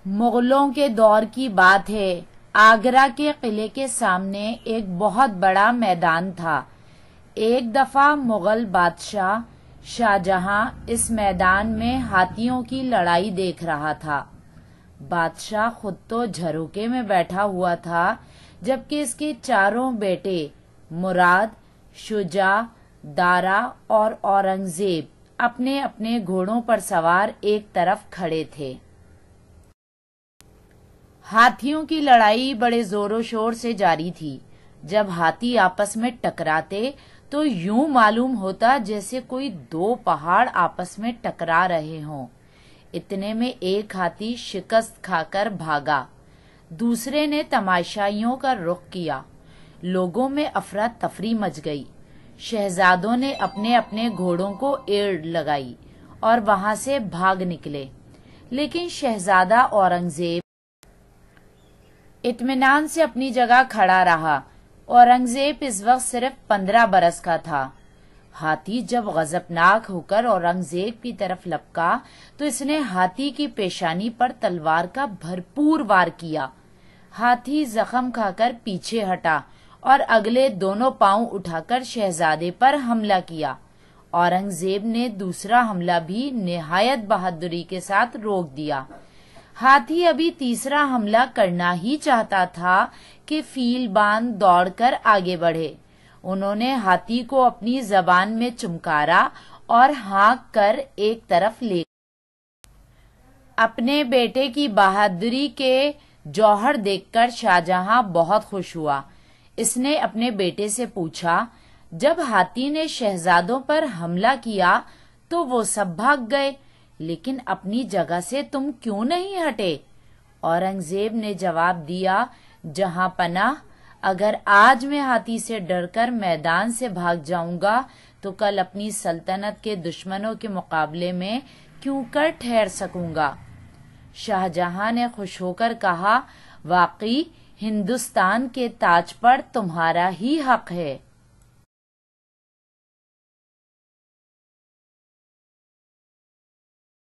مغلوں کے دور کی بات ہے۔ آگرہ کے قلعے کے سامنے ایک بہت بڑا میدان تھا۔ ایک دفعہ مغل بادشاہ شاہ جہاں اس میدان میں ہاتھیوں کی لڑائی دیکھ رہا تھا۔ بادشاہ خود تو جھروکے میں بیٹھا ہوا تھا، جبکہ اس کے چاروں بیٹے مراد، شجاع، دارا اور اورنگزیب اپنے اپنے گھوڑوں پر سوار ایک طرف کھڑے تھے۔ ہاتھیوں کی لڑائی بڑے زور و شور سے جاری تھی۔ جب ہاتھی آپس میں ٹکراتے تو یوں معلوم ہوتا جیسے کوئی دو پہاڑ آپس میں ٹکرا رہے ہوں۔ اتنے میں ایک ہاتھی شکست کھا کر بھاگا، دوسرے نے تماشائیوں کا رخ کیا۔ لوگوں میں افراتفری مچ گئی۔ شہزادوں نے اپنے اپنے گھوڑوں کو ایڑ لگائی اور وہاں سے بھاگ نکلے، لیکن شہزادہ اورنگزیب اطمینان سے اپنی جگہ کھڑا رہا۔ اورنگزیب اس وقت صرف 15 برس کا تھا۔ ہاتھی جب غضبناک ہو کر اورنگزیب کی طرف لپکا تو اس نے ہاتھی کی پیشانی پر تلوار کا بھرپور وار کیا۔ ہاتھی زخم کھا کر پیچھے ہٹا اور اگلے دونوں پاؤں اٹھا کر شہزادے پر حملہ کیا۔ اورنگزیب نے دوسرا حملہ بھی نہایت بہادری کے ساتھ روک دیا۔ ہاتھی ابھی تیسرا حملہ کرنا ہی چاہتا تھا کہ فیل بان دوڑ کر آگے بڑھے۔ انہوں نے ہاتھی کو اپنی زبان میں چمکارا اور ہانک کر ایک طرف لے گئے۔ اپنے بیٹے کی بہادری کے جوہر دیکھ کر شاہجہاں بہت خوش ہوا۔ اس نے اپنے بیٹے سے پوچھا، جب ہاتھی نے شہزادوں پر حملہ کیا تو وہ سب بھاگ گئے، لیکن اپنی جگہ سے تم کیوں نہیں ہٹے؟ اورنگزیب نے جواب دیا، جہاں پناہ، اگر آج میں ہاتھی سے ڈر کر میدان سے بھاگ جاؤں گا تو کل اپنی سلطنت کے دشمنوں کے مقابلے میں کیوں کر ٹھہر سکوں گا؟ شاہجہاں نے خوش ہو کر کہا، واقعی ہندوستان کے تاج پر تمہارا ہی حق ہے۔